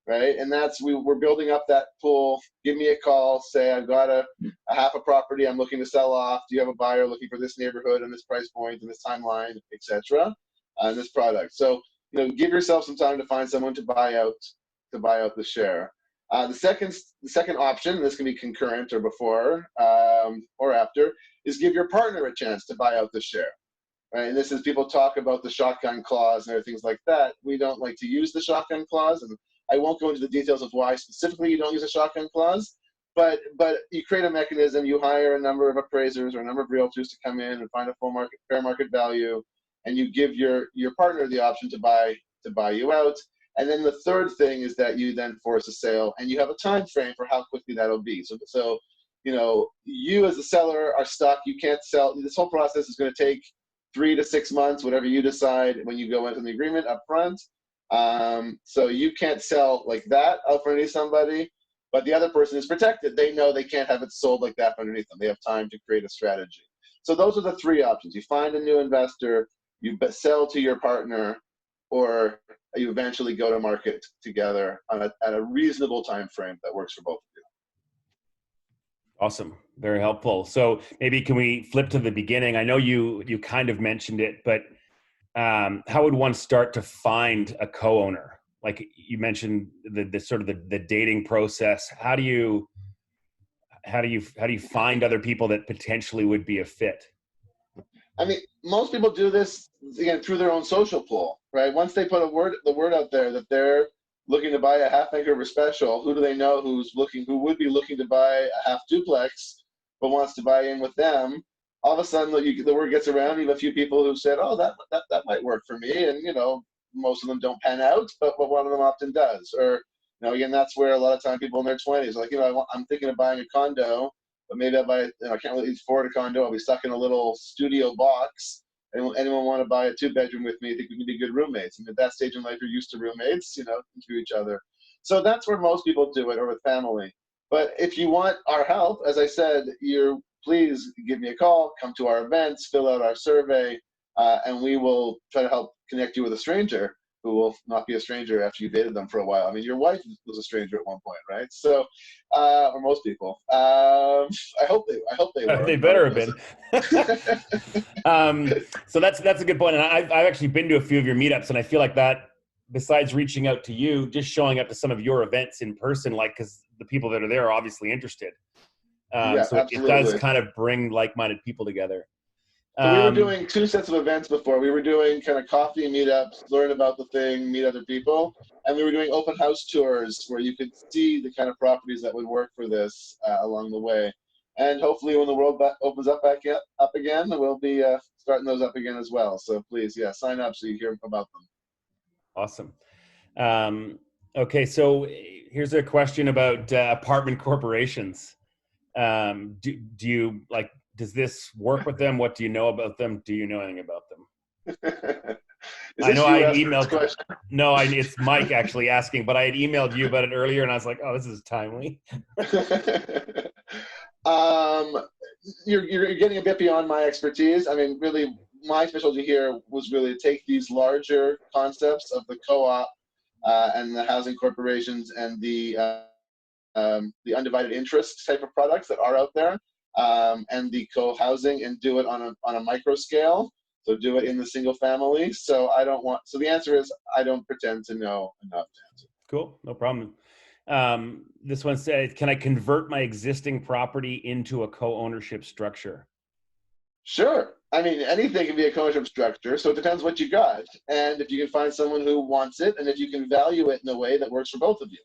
right? And that's we're building up that pool. Give me a call, say I've got a half a property I'm looking to sell off. Do you have a buyer looking for this neighborhood and this price point and this timeline, etc., and this product? So you know, give yourself some time to find someone to buy out the share. The second option, this can be concurrent or before or after, is give your partner a chance to buy out the share. Right? And this is, people talk about the shotgun clause and other things like that. We don't like to use the shotgun clause, and I won't go into the details of why specifically you don't use a shotgun clause. But you create a mechanism. You hire a number of appraisers or a number of realtors to come in and find a fair market value, and you give your partner the option to buy you out. And then the third thing is that you then force a sale, and you have a time frame for how quickly that'll be. So you know, you as the seller are stuck. You can't sell. This whole process is going to take 3 to 6 months, whatever you decide when you go into the agreement up front. So you can't sell like that out from underneath somebody, but the other person is protected. They know they can't have it sold like that from underneath them. They have time to create a strategy. So those are the three options. You find a new investor, you sell to your partner, or you eventually go to market together at a reasonable time frame that works for both of you. Awesome. Very helpful. So maybe can we flip to the beginning? I know you kind of mentioned it, but how would one start to find a co-owner? Like you mentioned the sort of the dating process. How do you find other people that potentially would be a fit? I mean, most people do this again through their own social pool, right? Once they put the word out there that they're looking to buy a half Vancouver special, who do they know who would be looking to buy a half duplex, but wants to buy in with them? All of a sudden, the word gets around. You have a few people who said, "Oh, that might work for me," and most of them don't pan out, but one of them often does. Or again, that's where a lot of time people in their 20s, like, I'm thinking of buying a condo, but maybe I can't really afford a condo. I'll be stuck in a little studio box. Anyone want to buy a 2-bedroom with me? I think we can be good roommates. And at that stage in life, you're used to roommates, into each other. So that's where most people do it, or with family. But if you want our help, as I said, please give me a call, come to our events, fill out our survey, and we will try to help connect you with a stranger who will not be a stranger after you dated them for a while. I mean, your wife was a stranger at one point, right? So, or most people. I hope they were. They better have been. So that's a good point. And I've actually been to a few of your meetups, and I feel like that, besides reaching out to you, just showing up to some of your events in person, because the people that are there are obviously interested. Yeah, so absolutely. it does kind of bring like-minded people together. So we were doing 2 sets of events before. We were doing kind of coffee meetups, learn about the thing, meet other people. And we were doing open house tours where you could see the kind of properties that would work for this along the way. And hopefully when the world opens up again, we'll be starting those up again as well. So please, sign up so you hear about them. Awesome. Okay, so here's a question about apartment corporations. Do you does this work with them? What do you know about them? Do you know anything about them? I know I emailed. No, it's Mike actually asking, but I had emailed you about it earlier, and I was like, "Oh, this is timely." You're getting a bit beyond my expertise. I mean, really, my specialty here was really to take these larger concepts of the co-op and the housing corporations and the undivided interest type of products that are out there, and the co-housing, and do it on a micro scale. So do it in the single family. So the answer is I don't pretend to know enough to answer. Cool, no problem. This one says, can I convert my existing property into a co-ownership structure? Sure. I mean, anything can be a co-ownership structure. So it depends what you got, and if you can find someone who wants it, and if you can value it in a way that works for both of you.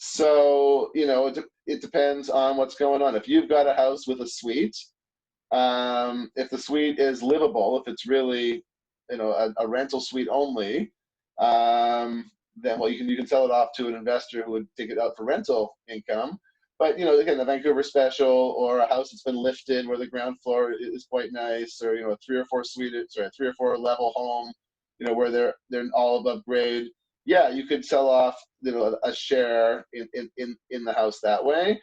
So, it depends on what's going on. If you've got a house with a suite, if the suite is livable, if it's really, a rental suite only, then you can sell it off to an investor who would take it out for rental income. But again, the Vancouver special, or a house that's been lifted where the ground floor is quite nice, or a 3 or 4 level home, where they're all above grade. Yeah, you could sell off, a share in the house that way.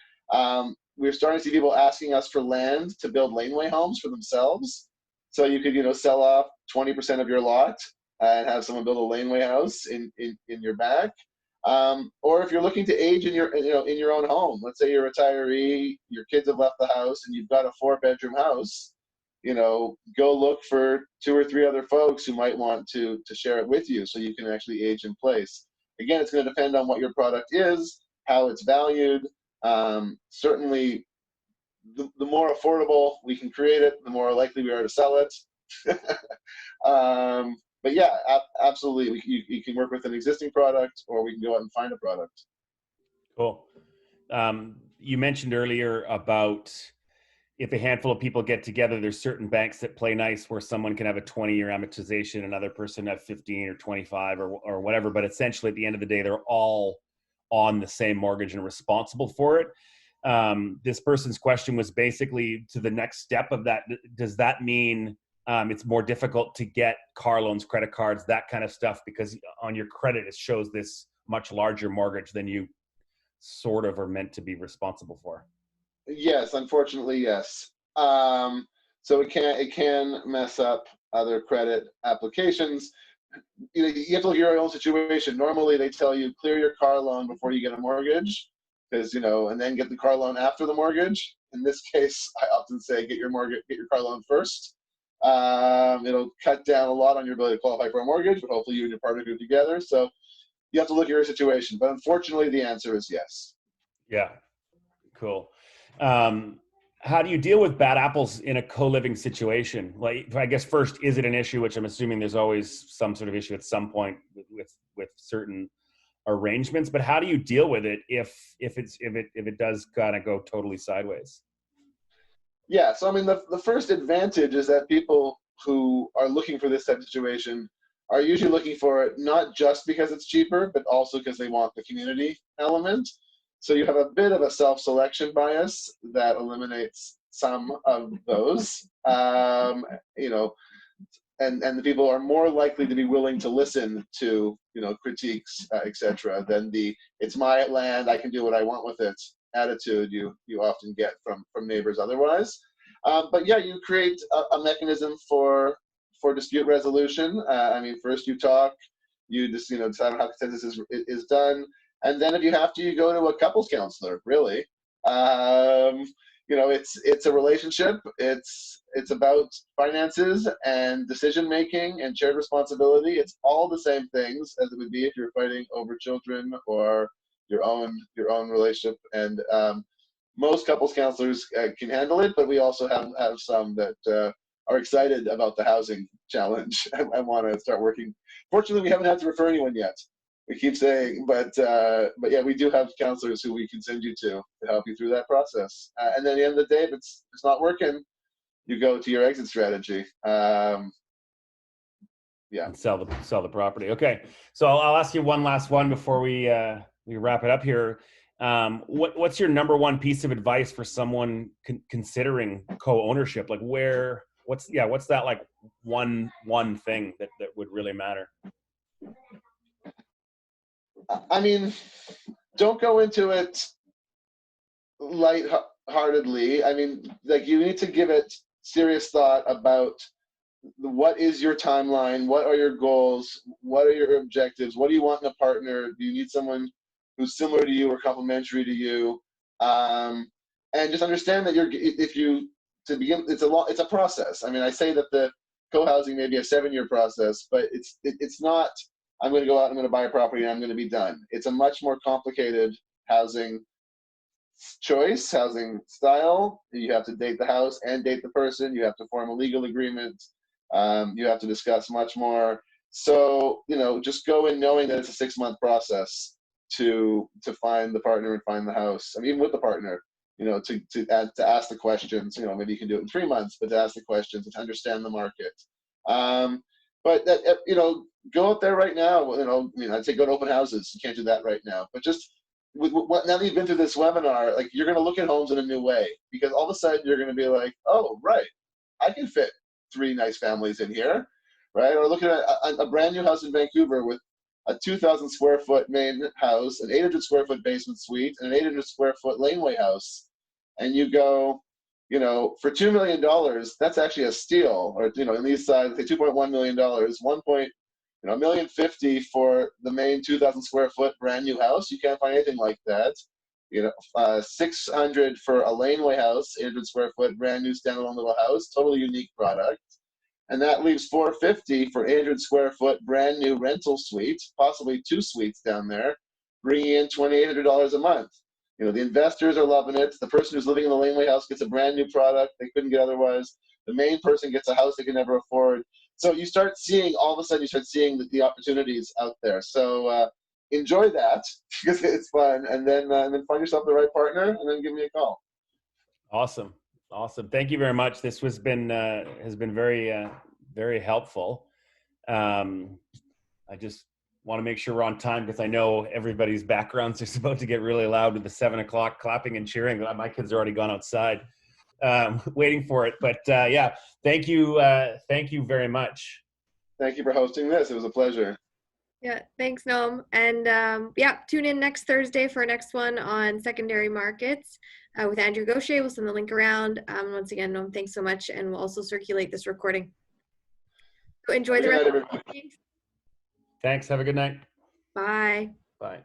We're starting to see people asking us for land to build laneway homes for themselves. So you could, sell off 20% of your lot and have someone build a laneway house in your back. Or if you're looking to age in your own home, let's say you're a retiree, your kids have left the house, and you've got a 4-bedroom house, go look for 2 or 3 other folks who might want to share it with you, so you can actually age in place. Again, it's going to depend on what your product is, how it's valued. Certainly, the more affordable we can create it, the more likely we are to sell it. But yeah, absolutely, you can work with an existing product, or we can go out and find a product. Cool. You mentioned earlier about if a handful of people get together, there's certain banks that play nice where someone can have a 20-year amortization, another person have 15 or 25 or whatever. But essentially, at the end of the day, they're all on the same mortgage and responsible for it. This person's question was basically to the next step of that. Does that mean it's more difficult to get car loans, credit cards, that kind of stuff, because on your credit, it shows this much larger mortgage than you sort of are meant to be responsible for? Yes, unfortunately, yes. So it can mess up other credit applications. You have to look at your own situation. Normally, they tell you clear your car loan before you get a mortgage, because and then get the car loan after the mortgage. In this case, I often say get your car loan first. It'll cut down a lot on your ability to qualify for a mortgage, but hopefully you and your partner do it together. So you have to look at your situation. But unfortunately, the answer is yes. Yeah, cool. How do you deal with bad apples in a co-living situation? Like, I guess first, is it an issue, which I'm assuming there's always some sort of issue at some point with certain arrangements, but how do you deal with it if it does kind of go totally sideways? Yeah, so I mean, the first advantage is that people who are looking for this type of situation are usually looking for it not just because it's cheaper, but also because they want the community element. So you have a bit of a self-selection bias that eliminates some of those. You know, and the people are more likely to be willing to listen to, you know, critiques, etc., than the "it's my land, I can do what I want with it" attitude you often get from neighbors otherwise. But yeah, you create a mechanism for dispute resolution. I mean, first you talk, you just, you know, decide on how consensus is done, and then if you have to, you go to a couples counselor. Really, you know, it's a relationship. It's about finances and decision making and shared responsibility. It's all the same things as it would be if you're fighting over children or your own relationship. And most couples counselors can handle it, but we also have some that are excited about the housing challenge and want to start working. Fortunately, we haven't had to refer anyone yet. We keep saying, but yeah, we do have counselors who we can send you to help you through that process. And then at the end of the day, if it's not working, you go to your exit strategy. Yeah. And sell the property. Okay, so I'll ask you one last one before we wrap it up here. What's your number one piece of advice for someone considering co-ownership? Like what's that like one thing that would really matter? I mean, don't go into it lightheartedly. I mean, like, you need to give it serious thought about what is your timeline, what are your goals, what are your objectives, what do you want in a partner, do you need someone who's similar to you or complementary to you, and just understand that it's a process. I mean, I say that the co-housing may be a 7-year process, but it's not, I'm going to go out, I'm going to buy a property, and I'm going to be done. It's a much more complicated housing choice, housing style. You have to date the house and date the person. You have to form a legal agreement. You have to discuss much more. So, you know, just go in knowing that it's a 6-month process to find the partner and find the house. I mean, even with the partner, you know, to ask the questions. You know, maybe you can do it in 3 months, but to ask the questions and to understand the market. But that, you know, go out there right now. You know, I mean, I'd say go to open houses. You can't do that right now, but just now that you've been through this webinar, like, you're going to look at homes in a new way, because all of a sudden you're going to be like, oh, right, I can fit 3 nice families in here, right? Or look at a brand new house in Vancouver with a 2,000 square foot main house, an 800 square foot basement suite, and an 800 square foot laneway house. And you go, you know, for $2 million, that's actually a steal. Or, you know, in these sides, say $2.1 million, $1.50 for the main 2,000 square foot brand new house. You can't find anything like that. You know, $600 for a laneway house, 800 square foot brand new standalone little house, totally unique product. And that leaves $450 for 800 square foot brand new rental suite, possibly 2 suites down there, bringing in $2,800 a month. You know, the investors are loving it. The person who's living in the laneway house gets a brand new product they couldn't get otherwise. The main person gets a house they can never afford. So you start seeing, all of a sudden, the opportunities out there. So enjoy that, because it's fun, and then find yourself the right partner, and then give me a call. Awesome. Thank you very much. This has been very very helpful. I just want to make sure we're on time, because I know everybody's backgrounds are about to get really loud with the 7 o'clock clapping and cheering. My kids are already gone outside waiting for it. But yeah, thank you very much. Thank you for hosting this. It was a pleasure. Yeah, thanks, Noam. And yeah, tune in next Thursday for our next one on secondary markets with Andrew Gaucher. We'll send the link around. Once again, Noam, thanks so much. And we'll also circulate this recording. So enjoy the rest of the day. Thanks. Have a good night. Bye. Bye.